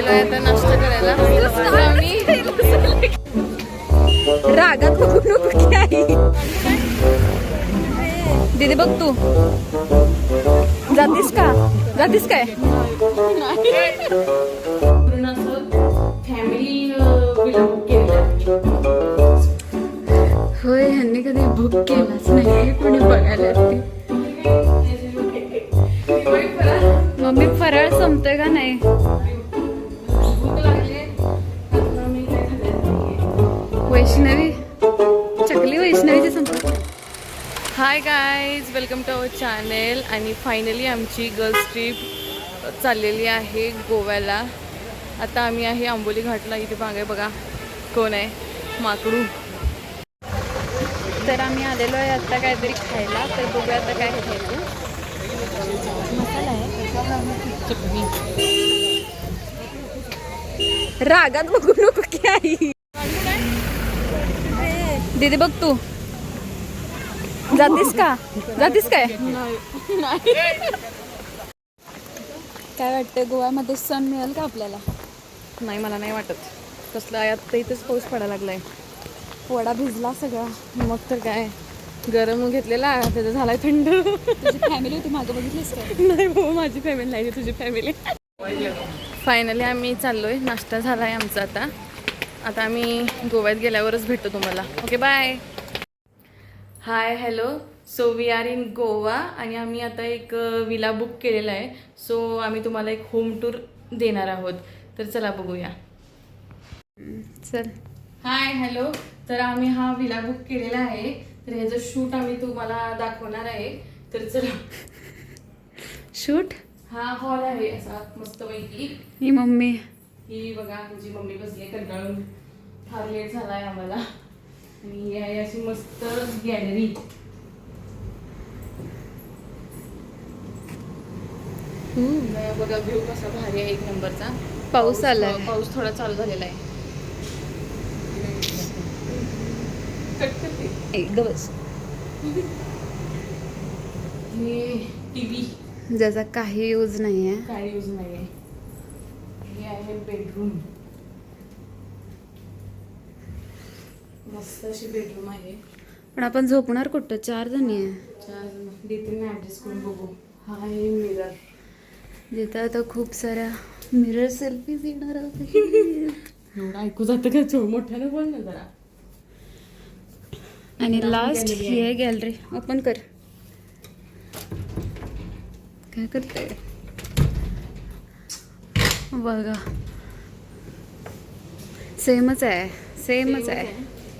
आलेलो आहे आता नाश्ता करायला. आम्ही रागात बघू नको की आई. दीदी बघ तू जातीस का? जातीस काय? फॅमिली होय, ह्यांनी कधी बुक केलाच नाही, कोणी बघायला असते. मम्मी फराळ संपतोय का नाही? वैष्णवी चकली वैष्णवीची संपत. Hi guys, welcome to our channel. आणि फायनली आमची गर्ल्स ट्रिप चाललेली आहे गोव्याला. आता आम्ही आहे आंबोली घाटला. इथे मागे बघा कोण आहे, माकडू. तर आम्ही आलेलो आहे आता काहीतरी खायला. तर बघूया आता काय खायचं. मसाला आहे, चटणी. रागात बघू नको की आई. दीदी बघ तू जातीस का? जातीस काय? काय वाटतं, गोव्यामध्ये सण मिळेल का आपल्याला? नाही, मला नाही वाटत. कसलं आहे आता, इथेच पाऊस पडायला लागलाय. वडा भिजला सगळा. मग तर काय, गरम घेतलेला त्याचा झालाय थंड. तुझी फॅमिली होती मागं, बघितलीस का? नाही हो, माझी फॅमिली नाही, तुझी फॅमिली. फायनली आम्ही चाललोय. नाश्ता झालाय आमचा. आता आम्ही गोव्यात गेल्यावरच भेटतो तुम्हाला. Okay, bye. Hi, hello. So we are in Goa आणि आम्ही आता एक विला बुक केलेला आहे. सो आम्ही तुम्हाला एक होम टूर देणार आहोत. तर चला बघूया. चल. हाय, हॅलो. तर आम्ही हा विला बुक केलेला आहे. तर ह्याचं शूट आम्ही तुम्हाला दाखवणार आहे. तर चला. शूट हा हॉल आहे असा मस्तपैकी. ही मम्मी, ही बघा तुझी मम्मी बसली कंटाळून. फार लेट झालाय आम्हाला. आणि ही आहे अशी मस्त गॅलरी. बघा व्ह्यू कसा भारी आहे, एक नंबरचा. पाऊस आलाय, पाऊस थोडा चालू झालेला आहे. बस. हे टीव्ही ज्याचा काही यूज नाही आहे, काही यूज नाही आहे. हे आहे बेडरूम. मस्त अशी बेडरूम आहे. पण आपण झोपणार कुठं? 4 जणी आहे. 4 जण देते ना ऍडजस्ट करून बघू. हा आहे मिरर. देता आता खूप साऱ्या मिरर सेल्फीज येणार आहेत. एवढं ऐकू जातं का? चोर मोठ्यानं बोल ना जरा. आणि लास्ट ही आहे गॅलरी. ओपन कर. काय करते बघा. सेमच आहे, सेमच आहे,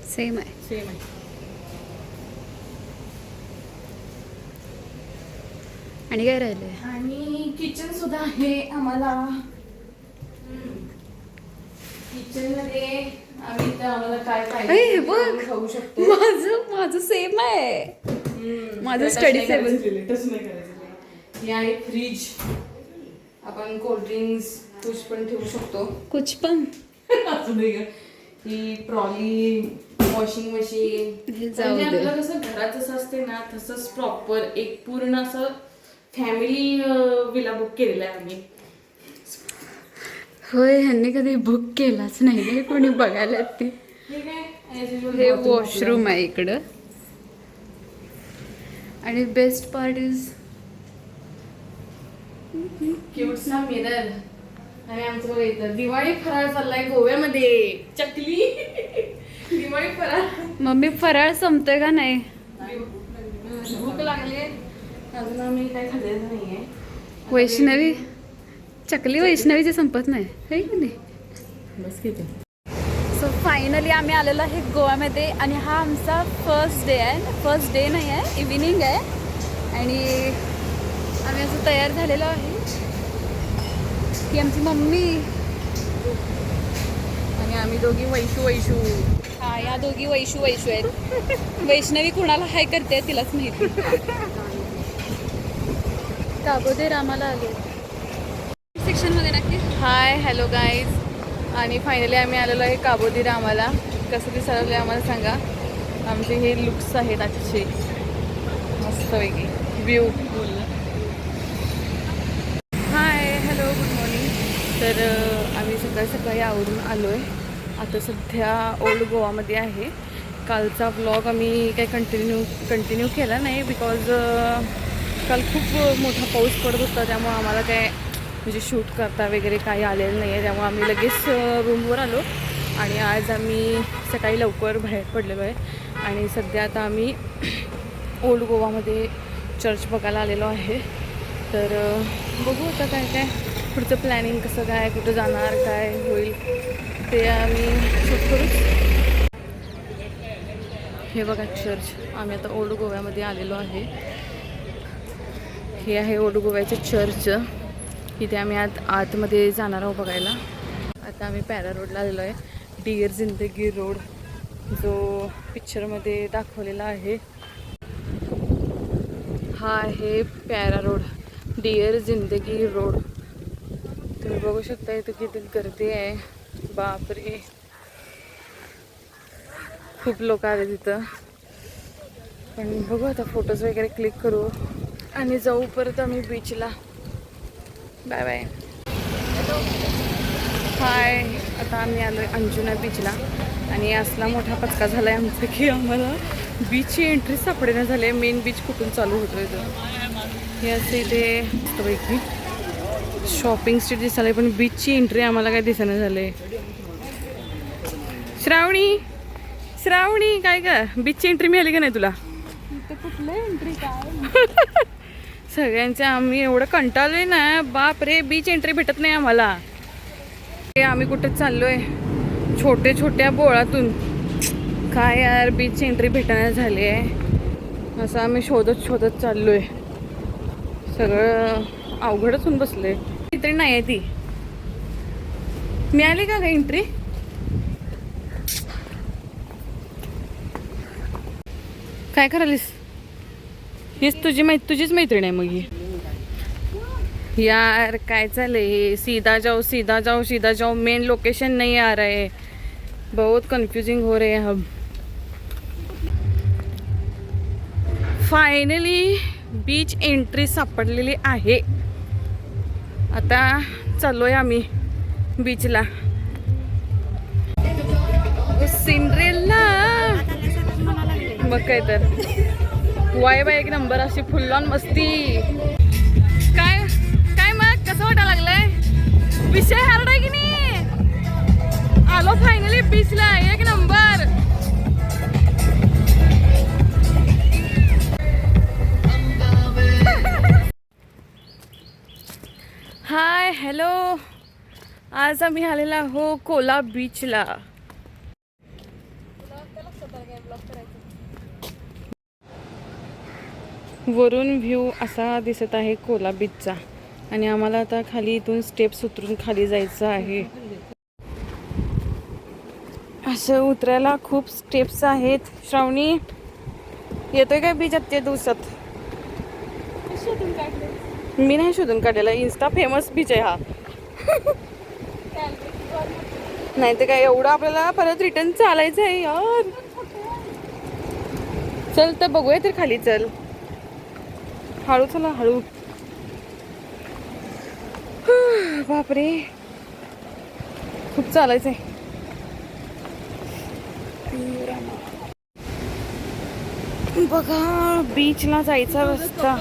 सेम आहे, सेम आहे. आणि काय राहिले? आणि किचन सुद्धा आहे आम्हाला. किचन मध्ये आम्ही तर आम्हाला काय पाहिजे खाऊ शकतो. माझं सेम आहे. माझं स्टडी टेबल. हे आहे फ्रीज. आपण कोल्ड्रिंक्स कुछ पण ठेवू शकतो. कुछ पण. ही ट्रॉली, वॉशिंग मशीन. म्हणजे आपलं कसं घरात जसं असते ना, तसंच प्रॉपर एक पूर्ण असं फॅमिली विला बुक केलेला आहे आम्ही. होय, ह्यांनी कधी बुक केलाच नाही, कोणी बघायला ते. हे वॉशरूम आहे इकडं. आणि बेस्ट पार्ट इज क्यूटसा मिरर. आणि आमचं बघा इथं दिवाळी फराळ चाललाय गोव्यामध्ये. चकली. दिवाळी फराळ. मम्मी फराळ संपतोय का नाही? भूक लागली अजून, आम्ही काय खाल्लेलं नाहीये. वैष्णवी चकली वैष्णवीची संपत नाही, है की नाही? बस किती. सो फायनली आम्ही आलेलो आहे गोव्यामध्ये. आणि हा आमचा फर्स्ट डे आहे. फर्स्ट डे नाही आहे, इव्हिनिंग आहे. आणि आम्ही असं तयार झालेलो आहे. ही आमची मम्मी आणि आम्ही दोघी वैशू. हा, या दोघी वैशू आहेत. वैष्णवी कुणाला हाय करते तिलाच माहिती. काबोदे रामाला आले सेक्शन मध्ये नक्की. हाय, हॅलो गाईज. आणि फायनली आम्ही आलेलो आहे काबोदी रामाला. कसं दिसायला आम्हाला सांगा. आमचे हे लुक्स आहेत आजचे मस्तपैकी. व्ह्यू. हाय, हॅलो, गुड मॉर्निंग. तर आम्ही सकाळी सकाळी आवरून आलो आहे. आता सध्या ओल्ड गोवामध्ये आहे. कालचा व्लॉग आम्ही काही कंटिन्यू केला नाही बिकॉज काल खूप मोठा पाऊस पडत होता. त्यामुळं आम्हाला काय म्हणजे शूट करता वगैरे काही आलेलं नाही आहे. त्यामुळे आम्ही लगेच रूमवर आलो आणि आज आम्ही सकाळी लवकर बाहेर पडलेलो आहे. आणि सध्या आता आम्ही ओल्ड गोवामध्ये चर्च बघायला आलेलो आहे. तर बघू आता काय काय पुढचं प्लॅनिंग कसं काय, कुठं जाणार, काय होईल ते आम्ही शूट करू. हे बघा चर्च. आम्ही आता ओल्ड गोव्यामध्ये आलेलो आहे. हे आहे ओल्ड गोव्याचे चर्च. इथे आम्ही आतमध्ये जाणार आहोत बघायला. आता आम्ही पॅरा रोडला आलेलो आहे. डिअर जिंदगी रोड जो पिक्चरमध्ये दाखवलेला आहे. हा आहे पॅरा रोड, डिअर जिंदगी रोड. तुम्ही बघू शकता इथे किती गर्दी आहे. बापरे, खूप लोक आले तिथं. पण बघू आता फोटोज वगैरे क्लिक करू आणि जाऊ परत आम्ही बीचला. Bye bye. हाय. आता आम्ही आलो आहे अंजुना बीचला आणि असला मोठा पचका झाला आहे आमचा की आम्हाला बीचची एंट्री सापडेना झाली आहे. मेन बीच कुठून चालू होतो इथं. हे असे इथे मस्तपैकी शॉपिंग स्ट्रीट दिसायला, पण बीचची एंट्री आम्हाला काय दिसेना झाले. श्रावणी काय का बीचची एंट्री मिळाली का नाही तुला? कुठलं एंट्री काय सगळ्यांच्या आम्ही एवढं कंटाळलोय ना. बाप रे, बीच एंट्री भेटत नाही आम्हाला. आम्ही कुठे चाललोय छोटे छोट्या बोळातून. काय यार, बीच एंट्री भेटणार झाली आहे. असं आम्ही शोधत चाललोय. सगळं अवघडच होऊन बसले. एंट्री नाही आहे ती. मिळाली का एंट्री? काय करालीस? हीच तुझीच मैत्रीण आहे मग ही. यार काय चालय? सीधा जाओ. मेन लोकेशन नहीं आ रहा है. बहुत कंफ्यूजिंग हो रहे हैं हम. फायनली बीच एंट्री सापडलेली आहे. आता चाललोय आम्ही बीचला. सिंड्रेला मग काय तर वाय बाय एक नंबर. अशी फुल ऑन मस्ती. काय मग कसं वाटायला लागलंय? विषय हार्ड आहे की नाही? आलो फायनली बीचला. एक नंबर. Hi hello. आज आम्ही आलेला हो कोला बीचला. वरून व्ह्यू असा दिसत आहे कोला बीचचा. आणि आम्हाला आता खाली इथून स्टेप्स उतरून खाली जायचं आहे. असं उतरायला खूप स्टेप्स आहेत. श्रावणी येतोय काय बीच आजच्या दिवसात? मी नाही शोधून काढलेला. इन्स्टा फेमस बीच आहे हा. नाही तर काय एवढं आपल्याला परत रिटर्न चालायचं आहे यार. चल तर बघूया तर खाली. चल हळू चला हळू. बापरे, खूप चालायचंय. बघा बीचला जायचा रस्ता.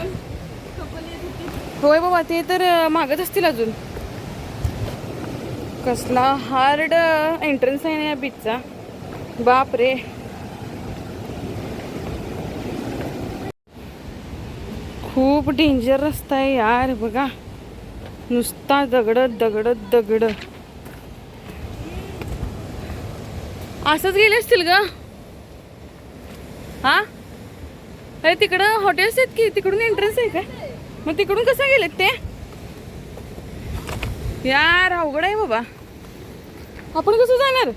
होय बाबा, ते तर मागत असतील अजून. कसला हार्ड एंट्रन्स आहे ना या बीचचा. बापरे, खूप डेंजर रस्ता आहे यार. बघा नुसता दगड. असंच गेले असतील ग. हा अरे तिकडं हॉटेल्स आहेत की तिकडून एंट्रन्स आहे का? मग तिकडून कसं गेलेत ते यार? अवघड आहे बाबा. आपण कसं जाणार?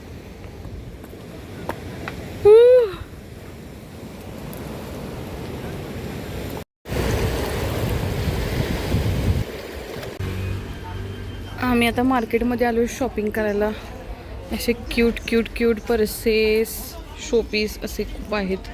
आम्ही आता मार्केटमध्ये आलो शॉपिंग करायला. असे क्यूट पर्सेस, शोपीस असे खूप आहेत.